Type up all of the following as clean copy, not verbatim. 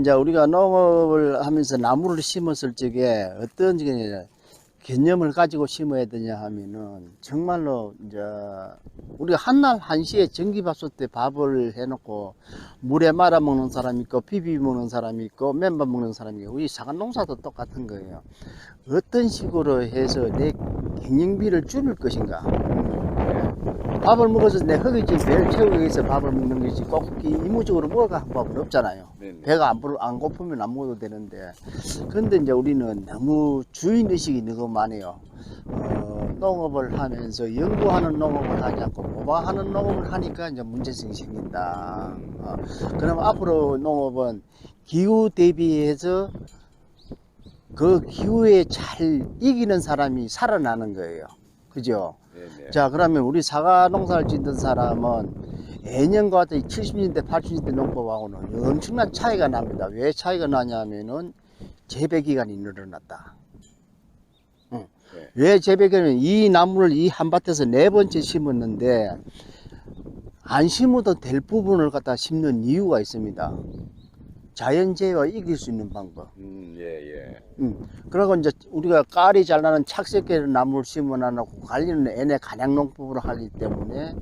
이제 우리가 농업을 하면서 나무를 심었을 적에 어떤 개념을 가지고 심어야 되냐 하면은 정말로 이제 우리가 한날 한시에 전기밥솥에 밥을 해놓고 물에 말아 먹는 사람이 있고 비비 먹는 사람이 있고 맨밥 먹는 사람이 있고 우리 사과 농사도 똑같은 거예요. 어떤 식으로 해서 내 경영비를 줄일 것인가. 밥을 먹어서 내 허기지 배를 채우기 위해서 밥을 먹는 것이 꼭 이무적으로 먹어가 한 밥은 없잖아요. 네네. 배가 안 고프면 안 먹어도 되는데. 그런데 이제 우리는 너무 주인의식이 너무 많아요. 농업을 하면서 연구하는 농업을 하지 않고 모방하는 농업을 하니까 이제 문제성이 생긴다. 그럼 앞으로 농업은 기후 대비해서 그 기후에 잘 이기는 사람이 살아나는 거예요. 그죠? 네네. 자, 그러면 우리 사과 농사를 짓는 사람은 예년과 같이 70년대, 80년대 농법하고는 엄청난 차이가 납니다. 왜 차이가 나냐면은 재배 기간이 늘어났다. 네. 왜 재배 기간이 이 나무를 이 한밭에서 4번째 심었는데 안 심어도 될 부분을 갖다 심는 이유가 있습니다. 자연재해와 이길 수 있는 방법. 예. 그리고 이제 우리가 깔이 잘 나는 착색계 나무를 심어놔놓고 관리는 애내 간양농법으로 하기 때문에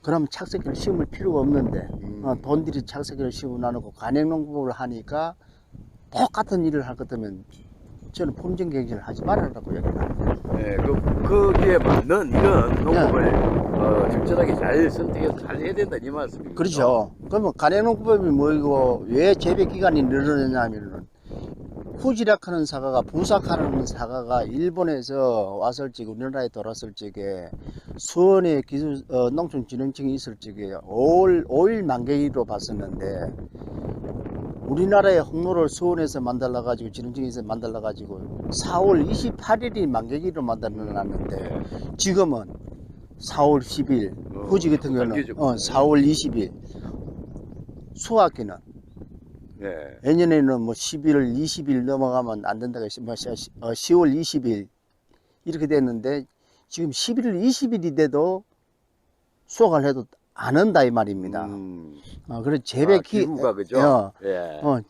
그럼 착색계를 심을 필요가 없는데 돈들이 착색계를 심어놔놓고 간양농법을 하니까 똑같은 일을 할 것 같으면 저는 품종 경쟁을 하지 말아라고 얘기를 합니다. 네, 거기에 맞는 이런 농법을 적절하게 잘 선택해서 잘 해야 된다 이 말씀입니다. 그렇죠. 그러면 간양농법이 뭐이고 왜 재배 기간이 늘어나냐면은 후지락하는 사과가 부삭하는 사과가 일본에서 왔을 적에 우리나라에 돌았을 적에 수원에 농촌진흥청이 있을 적에 5일 만개기로 봤었는데 우리나라의 홍로를 수원에서 만들어 가지고 진흥청에서 만들어 가지고 4월 28일이 만개기로 만들어 놨는데 지금은 4월 10일 후지 같은 경우는 4월 20일 수확기는 네. 예년에는 뭐 11월 20일 넘어가면 안 된다고 했어요. 10월 20일 이렇게 됐는데 지금 11월 20일이 돼도 수확을 해도 안 한다 이 말입니다. 그래서 재배 기후가 그죠?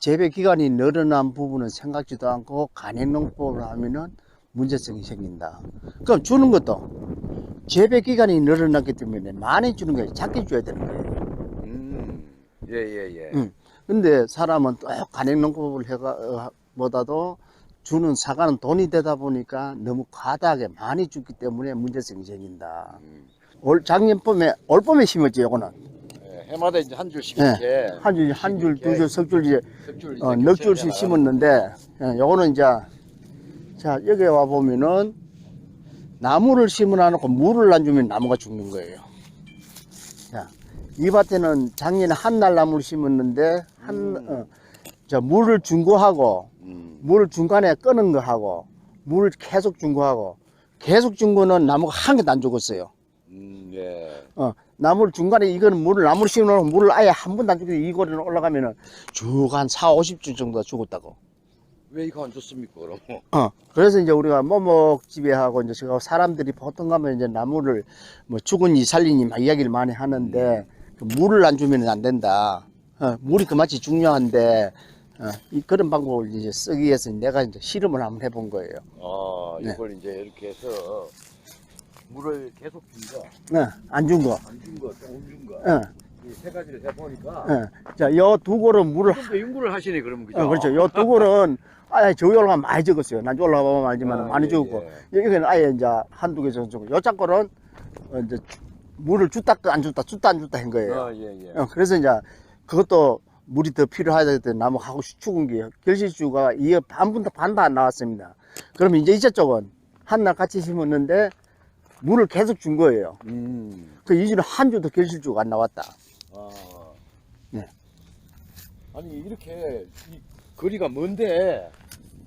재배 기간이 늘어난 부분은 생각지도 않고 간행농법을 하면은 문제성이 생긴다. 그럼 주는 것도 재배 기간이 늘어났기 때문에 많이 주는 거예요. 작게 줘야 되는 거예요. 예. 근데 사람은 또 간행농법을 보다도 주는 사과는 돈이 되다 보니까 너무 과다하게 많이 주기 때문에 문제성이 생긴다. 올 봄에 심었지, 요거는. 해마다 이제 한 줄씩 이렇게 한 줄, 두 줄, 석 줄, 넉 줄씩 심었는데, 요거는 이제, 자, 여기 와 보면은, 나무를 심어놔놓고 물을 안 주면 나무가 죽는 거예요. 자, 이 밭에는 작년에 한날 나무를 심었는데, 물을 준 거 하고, 물을 중간에 끄는 거 하고, 물을 계속 준 거 하고, 계속 준 거는 나무가 한 개도 안 죽었어요. 나무를 중간에 이거는 나무를 심어놓고 물을 아예 한 번도 안 주고 이 고리는 올라가면은 쭉 한 4, 50주 정도가 죽었다고. 왜 이거 안 좋습니까, 그럼? 그래서 이제 우리가 모목집에 하고 이제 사람들이 보통 가면 이제 나무를 뭐 죽은이 살리니 막 이야기를 많이 하는데 물을 안 주면 안 된다. 물이 그마치 중요한데 그런 방법을 이제 쓰기 위해서 내가 이제 실험을 한번 해본 거예요. 이걸 이제 이렇게 해서 물을 계속 준 거, 안 준 거, 안 준 거, 조금 준 거. 이 세 가지를 해보니까. 자, 요 두 골은 물을 좀더 연구를 하시네, 그러면 그죠? 그렇죠. 요 두 골은 아예 저기 올라가면 많이 적었어요. 난 올라가 보면 알지만 많이 적었고 여기는 아예 이제 한두 개 적었고 요 짝골은 이제 물을 줬다 안 줬다 한 거예요. 그래서 이제 그것도 물이 더 필요하다 때 나무 하고 죽은 게 결실주가 이게 반도 안 나왔습니다. 그러면 이제 이쪽 쪽은 한날 같이 심었는데 물을 계속 준 거예요. 그 이주는 한 주도 결실주가 안 나왔다. 네. 아니 이렇게 이 거리가 먼데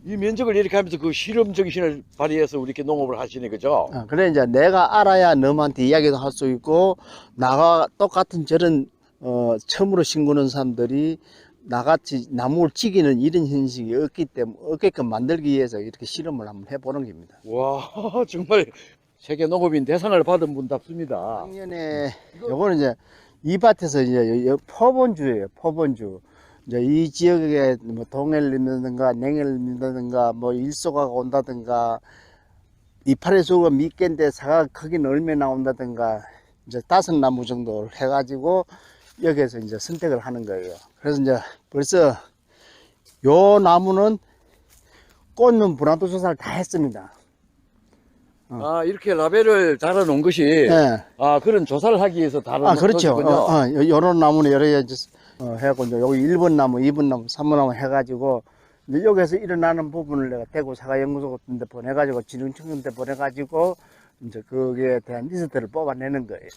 이 면적을 이렇게 하면서 그 실험 정신을 발휘해서 이렇게 농업을 하시네, 그죠? 그래 이제 내가 알아야 너한테 이야기도 할 수 있고 나가 똑같은 저런 처음으로 심고는 사람들이 나같이 나무를 지키는 이런 현식이 없게끔 만들기 위해서 이렇게 실험을 한번 해보는 겁니다. 와, 정말 세계 농업인 대상을 받은 분답습니다. 작년에 요거는 이제 이 밭에서 이제 포본주예요. 포본주. 이제 이 지역에 뭐 동해를 입는다든가 냉해를 입는다든가 뭐 일소가 온다든가 이파리 수가 미개인데 사과 크기는 얼마나 나온다든가 이제 5나무 정도를 해가지고 여기에서 이제 선택을 하는 거예요. 그래서 이제 벌써 요 나무는 꽃눈 분화도 조사를 다 했습니다. 아, 이렇게 라벨을 달아 놓은 것이, 네. 아, 그런 조사를 하기 위해서 달아 놓은 그렇죠. 것이군요. 요런 나무는 여러 개 해갖고 이제 여기 1번 나무, 2번 나무, 3번 나무 해가지고 이제 여기서 일어나는 부분을 내가 대구 사과연구소 같은 데 보내가지고 진흥청년 데 보내가지고 이제 거기에 대한 리스트를 뽑아내는 거예요.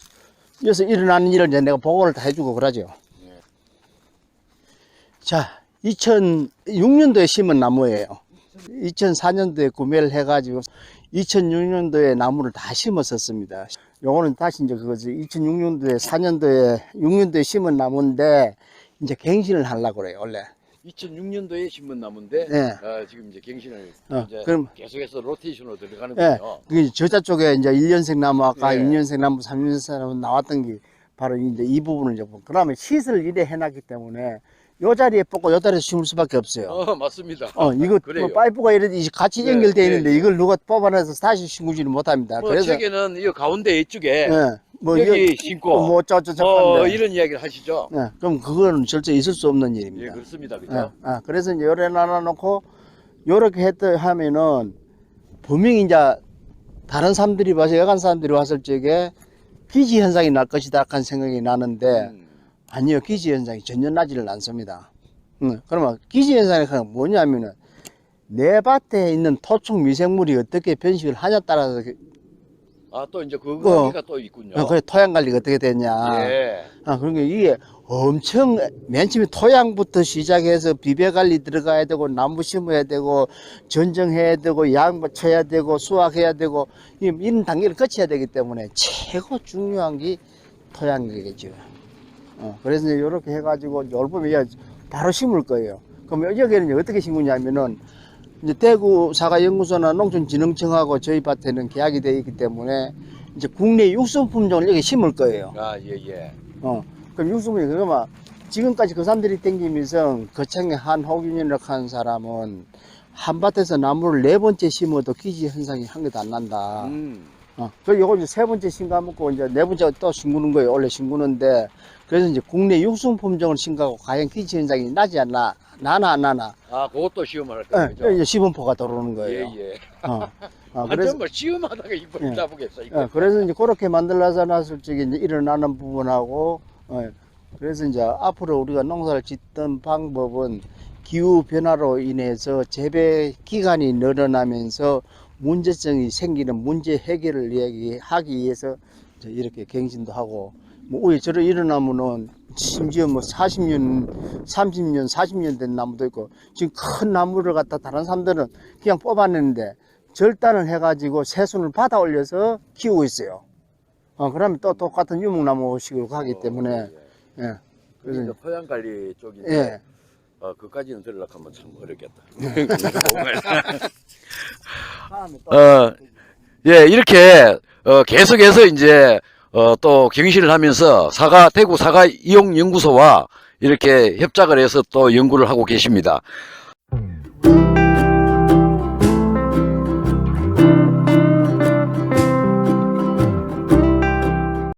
여기서 일어나는 일을 이제 내가 보고를 다 해주고 그러죠. 네. 자, 2006년도에 심은 나무예요. 2004년도에 구매를 해가지고 2006년도에 나무를 다 심었었습니다. 요거는 다시 이제 그거지. 2006년도에 4년도에 6년도에 심은 나무인데 이제 갱신을 하려고 그래요, 원래. 2006년도에 심은 나무인데, 네. 지금 이제 갱신을 그럼 그럼 계속해서 로테이션으로 들어가는 예, 거죠. 그 저자 쪽에 이제 1년생 나무 아까 예. 2년생 나무, 3년생 나무 나왔던 게 바로 이제 이 부분을 이제 그러면 시설을 이래 해놨기 때문에 요 자리에 뽑고 요 자리에 심을 수밖에 없어요. 맞습니다. 이거 그래요. 뭐 파이프가 이렇게 같이 네, 연결되어 네, 있는데 네. 이걸 누가 뽑아내서 다시 심구지는 못합니다. 뭐 그래서 책에는 이 가운데 이쪽에 예, 뭐 여기 심고 뭐 어쩌고저쩌고 이런 이야기를 하시죠. 네, 그럼 그거는 절대 있을 수 없는 예, 일입니다. 그렇습니다. 그죠? 그래서 이제 요래 놔놓고 요렇게 하면은 분명히 이제 다른 사람들이 봐서 여간 사람들이 왔을 적에 기지 현상이 날 것이다 하는 생각이 나는데 아니요, 기지 현상이 전혀 나지를 않습니다. 그러면 기지 현상이 뭐냐면은 내 밭에 있는 토촉 미생물이 어떻게 변식을 하냐에 따라서 또 이제 그거가 또 있군요. 그래 토양 관리가 어떻게 되냐. 예. 그러니까 이게 엄청 맨 처음에 토양부터 시작해서 비배 관리 들어가야 되고 나무 심어야 되고 전정해야 되고 약 쳐야 되고 수확해야 되고 이런 단계를 거쳐야 되기 때문에 최고 중요한 게 토양이겠죠. 그래서 이제 이렇게 해가지고 열보면 바로 심을 거예요. 그럼 여기는 이제 어떻게 심으냐면은 이제 대구 사과연구소나 농촌진흥청하고 저희 밭에는 계약이 되어 있기 때문에 이제 국내 육수 품종을 여기 심을 거예요. 예. 그럼 육수품이 그러면 지금까지 그 사람들이 땡기면서 거창에 한호균이라고 하는 사람은 한 밭에서 나무를 4번째 심어도 기지 현상이 한 개도 안 난다. 그래서 요거 이제 3번째 심가먹고 이제 4번째 또 심구는 거예요. 원래 심구는데 그래서 이제 국내 육수 품종을 심가고 과연 기지 현상이 나지 않나, 나나 안 나나. 그것도 시험을 할 거죠. 이제 시범포가 들어오는 거예요. 예. 그래서 정말 시험하다가 이빨 예. 잡으겠어. 그래서 이제 그렇게 만들어서 놨을 적에 이제 일어나는 부분하고, 그래서 이제 앞으로 우리가 농사를 짓던 방법은 기후 변화로 인해서 재배 기간이 늘어나면서 문제성이 생기는 문제 해결을 이야기하기 위해서 이제 이렇게 갱신도 하고, 뭐 오히려 저러 일어나면은 심지어 뭐 40년, 30년, 40년 된 나무도 있고, 지금 큰 나무를 갖다 다른 사람들은 그냥 뽑아내는데 절단을 해가지고 새순을 받아 올려서 키우고 있어요. 그러면 또 똑같은 유목나무식으로 가기 때문에, 예. 그래서, 이제 토양 관리 쪽인데, 예. 그까지는 들으려고 하면 참 어렵겠다. 예, 이렇게, 계속해서 이제, 또 경실을 하면서 대구 사과 이용 연구소와 이렇게 협작을 해서 또 연구를 하고 계십니다.